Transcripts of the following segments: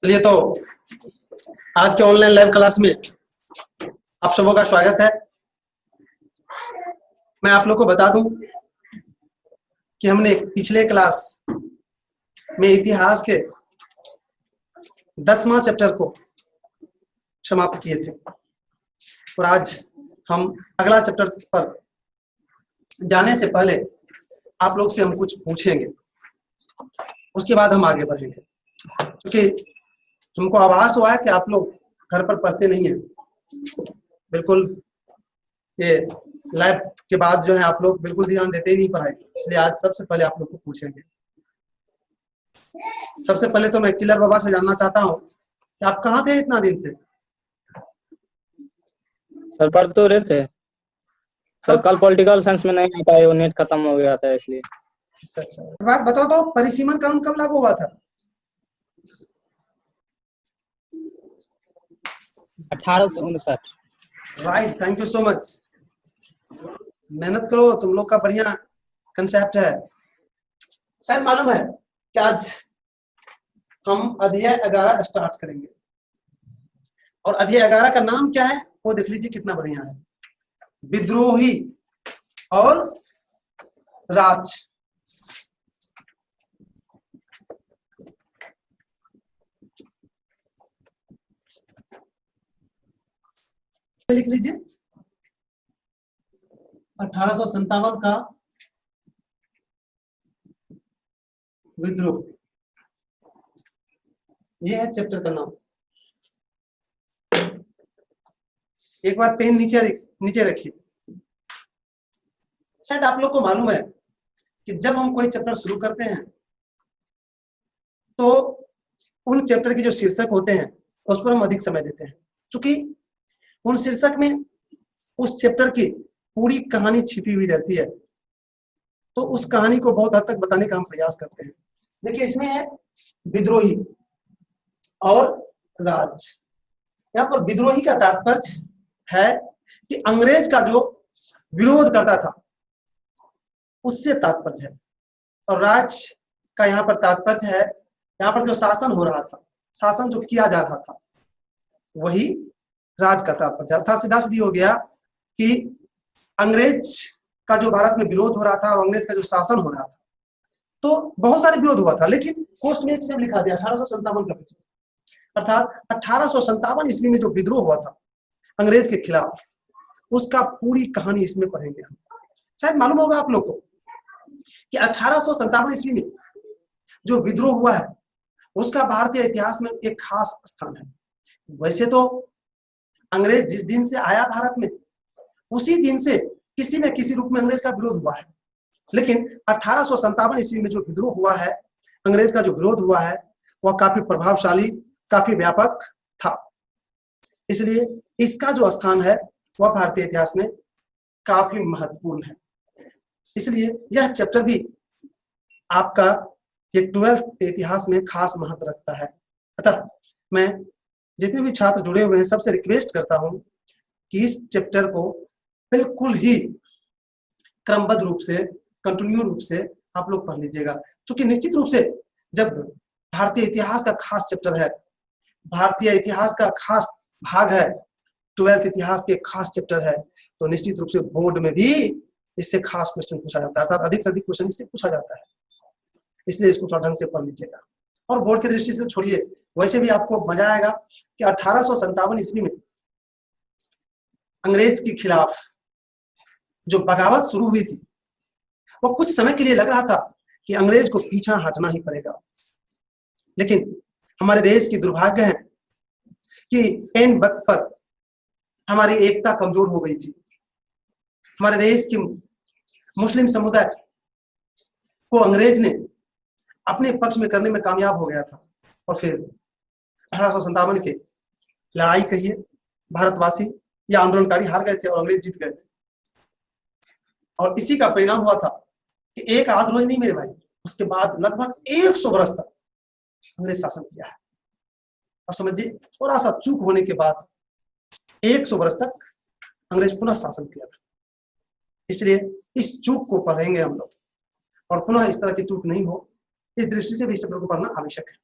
चलिए तो आज के ऑनलाइन लाइव क्लास में आप सबों का स्वागत है। मैं आप लोग को बता दूं कि हमने पिछले क्लास में इतिहास के 10वां चैप्टर को समाप्त किए थे और आज हम अगला चैप्टर पर जाने से पहले आप लोग से हम कुछ पूछेंगे, उसके बाद हम आगे बढ़ेंगे। क्योंकि तुमको आभास हुआ है कि आप लोग घर पर पढ़ते नहीं हैं, बिल्कुल ये लाइव के बाद जो है आप लोग बिल्कुल ध्यान देते ही नहीं पढ़ाई। इसलिए आज सबसे पहले आप लोग को पूछेंगे। सबसे पहले तो मैं किलर बाबा से जानना चाहता हूँ कि आप कहाँ थे इतना दिन से? सर पढ़ तो रहे थे सर, कल पॉलिटिकल साइंस में नहीं आ पाए, वो नेट खत्म हो गया था इसलिए। अच्छा, बात बताओ तो परिसीमन कानून कब लागू हुआ था? 1859। Right, thank you so much. मेहनत करो, तुम लोग का बढ़िया कंसेप्ट है। शायद मालूम है कि आज हम अध्याय 11 स्टार्ट करेंगे और अध्याय 11 का नाम क्या है वो देख लीजिए, कितना बढ़िया है। विद्रोही और राज। लिख लीजिए 1857 का विद्रोह, ये है चैप्टर का नाम। एक बार पेन नीचे रखिए। शायद आप लोग को मालूम है कि जब हम कोई चैप्टर शुरू करते हैं तो उन चैप्टर के जो शीर्षक होते हैं उस पर हम अधिक समय देते हैं, क्योंकि उन शीर्षक में उस चैप्टर की पूरी कहानी छिपी हुई रहती है। तो उस कहानी को बहुत हद तक बताने का हम प्रयास करते हैं। देखिए, इसमें है विद्रोही और राज। यहाँ पर विद्रोही का तात्पर्य है कि अंग्रेज का जो विरोध करता था उससे तात्पर्य है, और राज का यहाँ पर तात्पर्य है यहाँ पर जो शासन हो रहा था, शासन जो किया जा रहा था, वही राज का तात्पर्य। अर्थात सीधा सीधी हो गया कि अंग्रेज का जो भारत में विरोध हो रहा था और अंग्रेज का जो शासन हो रहा था, तो बहुत सारे विरोध हुआ था, लेकिन पोस्ट में एक चीज लिखा दिया 1857 का विद्रोह। अर्थात 1857 ईस्वी में जो विद्रोह हुआ था अंग्रेज के खिलाफ, उसका पूरी कहानी इसमें पढ़ेंगे हम। शायद मालूम होगा आप लोग को कि 1857 ईस्वी में जो विद्रोह हुआ है उसका भारतीय इतिहास में एक खास स्थान है। वैसे तो अंग्रेज जिस दिन से आया भारत में, उसी दिन से किसी न किसी रूप में अंग्रेज का विरोध हुआ है, लेकिन 1857 ईस्वी में जो विद्रोह हुआ है, अंग्रेज का जो विरोध हुआ है, वह काफी प्रभावशाली, काफी व्यापक था। इसलिए इसका जो स्थान है वह भारतीय इतिहास में काफी महत्वपूर्ण है। इसलिए यह चैप्टर भी आपका ये 12th इतिहास में खास महत्व रखता है। अतः मैं जितने भी छात्र जुड़े हुए हैं सबसे रिक्वेस्ट करता हूं कि इस चैप्टर को बिल्कुल ही क्रमबद्ध रूप से, कंटिन्यू रूप से आप लोग पढ़ लीजिएगा, क्योंकि निश्चित रूप से जब भारतीय इतिहास का खास चैप्टर है, भारतीय इतिहास का खास भाग है, 12th इतिहास के खास चैप्टर है, तो निश्चित रूप से बोर्ड में भी इससे खास क्वेश्चन पूछा जाता है, अर्थात अधिक से अधिक क्वेश्चन इससे पूछा जाता है। इसलिए इसको थोड़ा ढंग से पढ़ लीजिएगा। और बोर्ड की दृष्टि से छोड़िए, वैसे भी आपको मजा आएगा कि 1857 ईस्वी में अंग्रेज के खिलाफ जो बगावत शुरू हुई थी, वो कुछ समय के लिए लग रहा था कि अंग्रेज को पीछा हटना ही पड़ेगा, लेकिन हमारे देश की दुर्भाग्य है कि एन वक्त पर हमारी एकता कमजोर हो गई थी। हमारे देश की मुस्लिम समुदाय को अंग्रेज ने अपने पक्ष में करने में कामयाब हो गया था, और फिर 1857 के लड़ाई कहिए, भारतवासी या आंदोलनकारी हार गए थे और अंग्रेज जीत गए थे। और इसी का परिणाम हुआ था कि एक आध रोज नहीं मेरे भाई, उसके बाद लगभग 100 वर्ष तक अंग्रेज शासन किया है। और समझिए, थोड़ा सा चूक होने के बाद 100 वर्ष तक अंग्रेज पुनः शासन किया था। इसलिए इस चूक को पढ़ेंगे हम लोग, और पुनः इस तरह की चूक नहीं हो, इस दृष्टि से भी इस चैप्टर को पढ़ना आवश्यक है।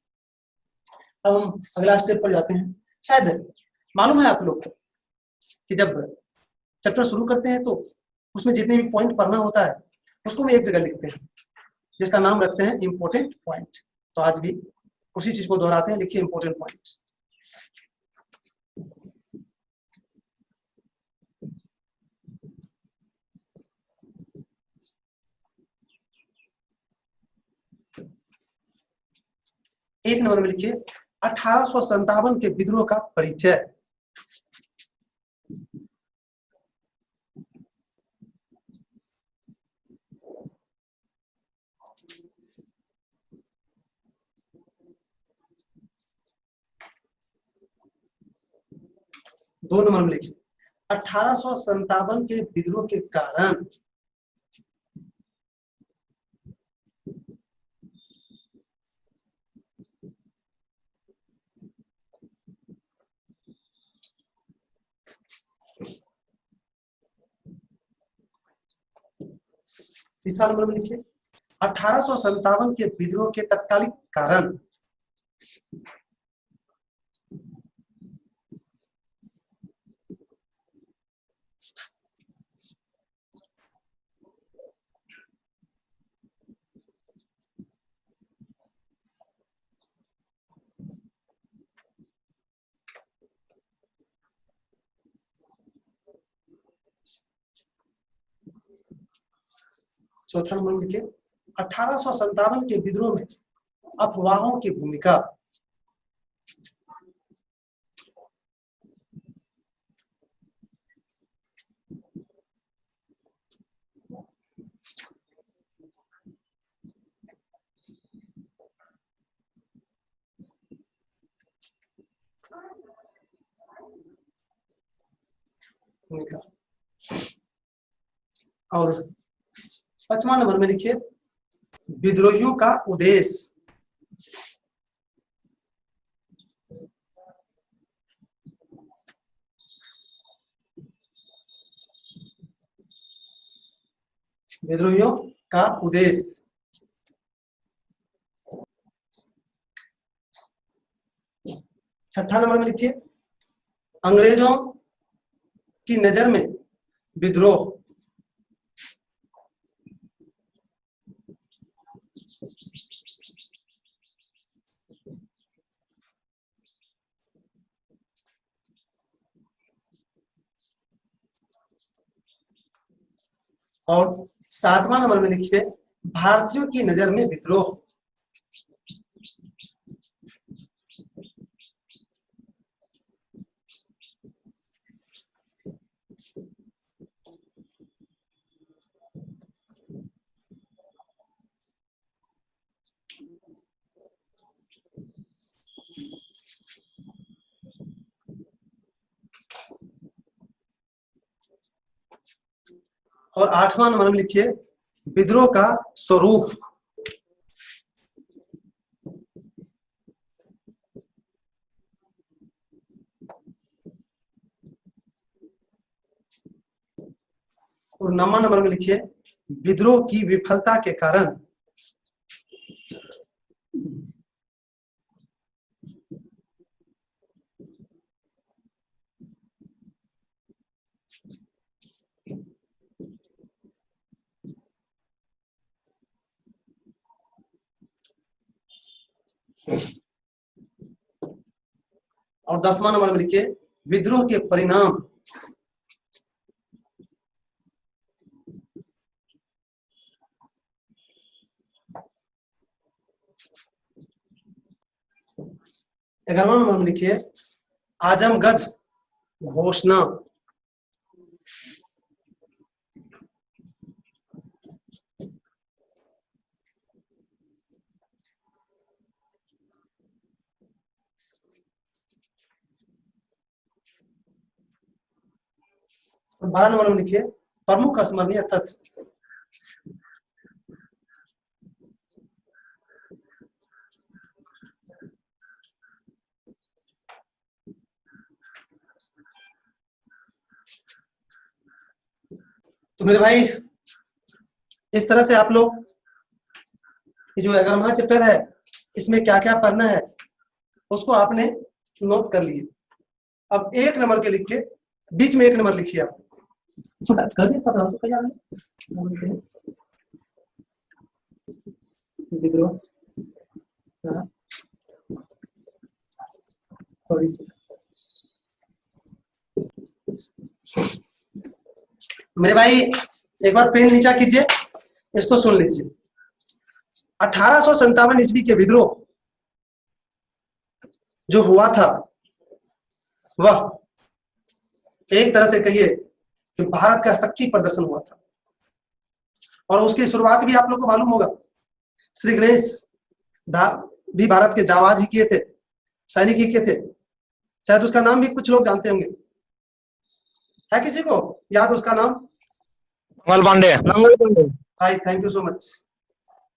अब हम अगला स्टेप पर जाते हैं। शायद मालूम है आप लोग को कि जब चैप्टर शुरू करते हैं तो उसमें जितने भी पॉइंट पढ़ना होता है उसको भी एक जगह लिखते हैं, जिसका नाम रखते हैं इंपॉर्टेंट पॉइंट। तो आज भी उसी चीज को दोहराते हैं, लिखिए इंपॉर्टेंट पॉइंट। एक नंबर में लिखिए 1857 के विद्रोह का परिचय। दो नंबर में लिखिए 1857 के विद्रोह के कारण। तीसरा नंबर में लिखिए 1857 के विद्रोह के तत्कालिक कारण। चौथा नंबर में लिखिए 1857 के विद्रोह में अफवाहों की भूमिका। और पांचवा नंबर में लिखिए विद्रोहियों का उद्देश्य। विद्रोहियों का उद्देश्य। छठा नंबर में लिखिए अंग्रेजों की नजर में विद्रोह। और सातवां नंबर में लिखिए भारतीयों की नजर में विद्रोह। और आठवां नंबर में लिखिए विद्रोह का स्वरूप। और नौवां नंबर में लिखिए विद्रोह की विफलता के कारण। और 10वां नंबर में लिखिए विद्रोह के परिणाम। ग्यारहवां नंबर में लिखिए आजमगढ़ घोषणा। और 12 नंबर में लिखिए प्रमुख स्मरणीय तथ्य। तो मेरे भाई इस तरह से आप लोग ये जो 11वां चैप्टर है इसमें क्या क्या पढ़ना है उसको आपने नोट कर लिए। अब 1 नंबर के लिख के बीच में 1 नंबर लिखिए आप। कर दिया 1700 का यार विद्रोह मेरे भाई एक बार पेन नीचा कीजिए, इसको सुन लीजिए। 1857 ईस्वी के विद्रोह जो हुआ था वह एक तरह से कहिए कि भारत का शक्ति प्रदर्शन हुआ था, और उसकी शुरुआत भी आप लोग को मालूम होगा, श्री गणेश भी भारत के जाबाज ही किए थे, सैनिक ही किए थे। शायद उसका नाम भी कुछ लोग जानते होंगे, है किसी को याद उसका नाम? Mangal Pandey. Mangal Pandey, right, thank you so much.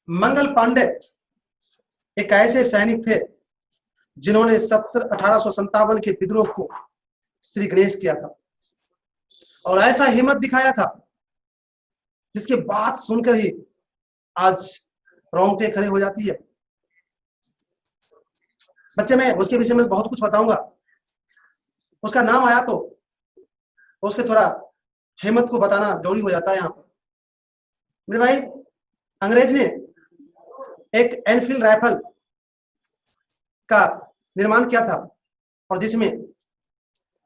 Mangal Pandey एक ऐसे सैनिक थे जिन्होंने 1857 के विद्रोह को श्री गणेश किया था, और ऐसा हिम्मत दिखाया था जिसके बात सुनकर ही आज रोंगटे खड़े हो जाती है। बच्चे, मैं उसके विषय में बहुत कुछ बताऊंगा, उसका नाम आया तो उसके थोड़ा हिम्मत को बताना जरूरी हो जाता है यहाँ पर। मेरे भाई, अंग्रेज ने एक एनफील्ड राइफल का निर्माण किया था, और जिसमें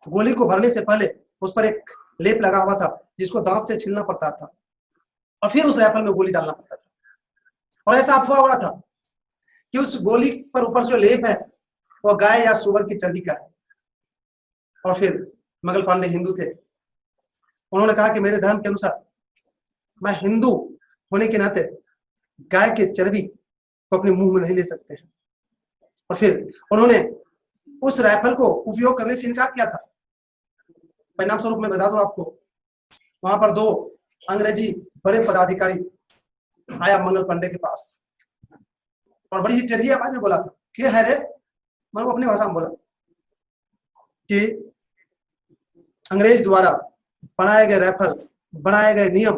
गोली को भरने से पहले उस पर एक लेप लगा हुआ था जिसको दांत से छीलना पड़ता था, और फिर उस राइफल में गोली डालना पड़ता था। और ऐसा अफवाह हो रहा था कि उस गोली पर ऊपर जो लेप है वो गाय या सुअर की चर्बी का है। और फिर मंगल पांडे हिंदू थे, उन्होंने कहा कि मेरे धर्म के अनुसार मैं हिंदू होने के नाते गाय के चर्बी को अपने मुंह में नहीं ले सकते हैं। और फिर उन्होंने उस राइफल को उपयोग करने से इनकार किया था। परिणाम स्वरूप मैं बता दूं आपको, वहां पर 2 अंग्रेजी बड़े पदाधिकारी आया मंगल पांडे के पास, और बड़ी टेढ़ी आवाज में बोला था कि है रे, मैं वो अपनी भाषा में बोला कि अंग्रेज द्वारा बनाए गए राइफल, बनाए गए नियम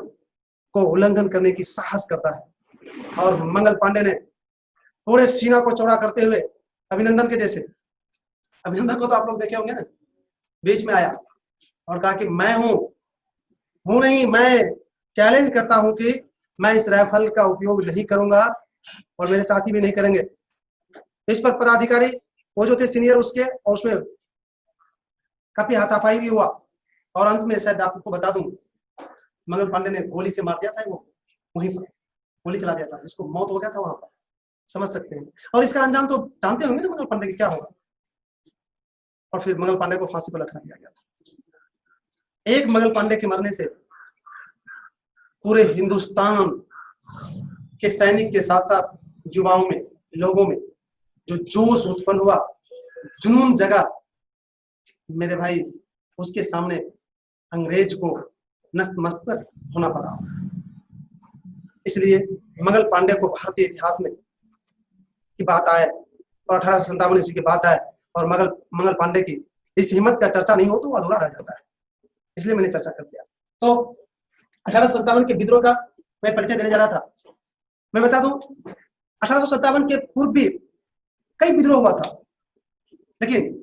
को उल्लंघन करने की साहस करता है। और मंगल पांडे ने पूरे सीना को चौड़ा करते हुए अभिनंदन के जैसे, अभिनंदन को तो आप लोग देखे होंगे ना, बीच में आया और कहा कि मैं हूं नहीं, मैं चैलेंज करता हूं कि मैं इस राइफल का उपयोग नहीं करूंगा और मेरे साथी भी नहीं करेंगे। इस पर पदाधिकारी वो जो थे सीनियर उसके, और उसमें काफी हाथापाई भी हुआ, और अंत में शायद आपको बता दूं, मंगल पांडे ने गोली से मार दिया था, वो वहीं पर गोली चला दिया था, जिसको मौत हो गया था वहां पर, समझ सकते हैं। और इसका अंजाम तो जानते होंगे ना मंगल पांडे की क्या होगा। और फिर मंगल पांडे को फांसी पर लटका दिया गया था। एक मंगल पांडे के मरने से पूरे हिंदुस्तान के सैनिक के साथ साथ युवाओं में, लोगों में जो जोश उत्पन्न हुआ, जुनून जगा, मेरे भाई, उसके सामने अंग्रेज को नतमस्तक होना पड़ा। इसलिए मंगल पांडे को भारतीय इतिहास में की बात आए और 1857 ईस्वी की बात आए और मंगल पांडे की इस हिम्मत का चर्चा नहीं हो तो अधूरा रह जाता है, इसलिए मैंने चर्चा कर दिया। तो 1857 के विद्रोह का मैं परिचय देने जा रहा था। मैं बता दूं, 1857 के पूर्व भी कई विद्रोह हुआ था, लेकिन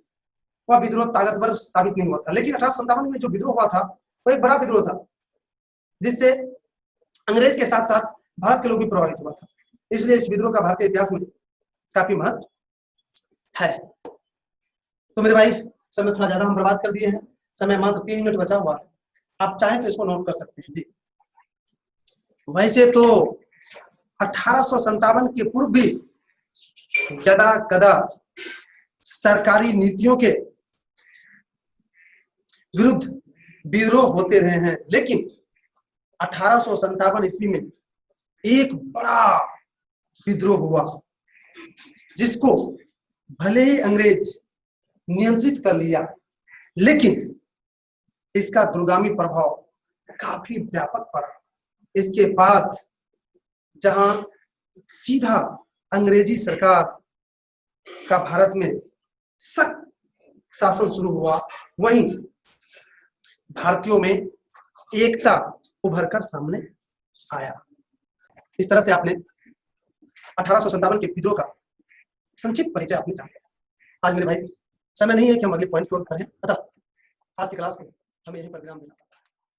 वह विद्रोह ताकतवर साबित नहीं हुआ था। लेकिन 1857 में जो विद्रोह हुआ था वो एक बड़ा विद्रोह था, जिससे अंग्रेज के साथ साथ भारत के लोग भी प्रभावित हुआ था। इसलिए इस विद्रोह का भारतीय इतिहास में काफी महत्व है। तो मेरे भाई, समय थोड़ा ज्यादा हम बर्बाद कर दिए हैं, समय मात्र 3 मिनट बचा हुआ है, आप चाहें तो इसको नोट कर सकते हैं जी। वैसे तो 1857 के पूर्व भी यदा कदा सरकारी नीतियों के विरुद्ध विद्रोह होते रहे हैं, लेकिन 1857 ईस्वी में एक बड़ा विद्रोह हुआ जिसको भले ही अंग्रेज नियंत्रित कर लिया, लेकिन इसका दूरगामी प्रभाव काफी व्यापक पड़ा। इसके बाद जहां सीधा अंग्रेजी सरकार का भारत में सख्त शासन शुरू हुआ, वहीं भारतीयों में एकता उभर कर सामने आया। इस तरह से आपने 1857 के विद्रोह का संक्षिप्त परिचय आपने जान लिया। आज मेरे भाई समय नहीं है कि हम अगले पॉइंट की ओर बढ़ें, अतः आज की क्लास को हमें यहीं पर विराम देना।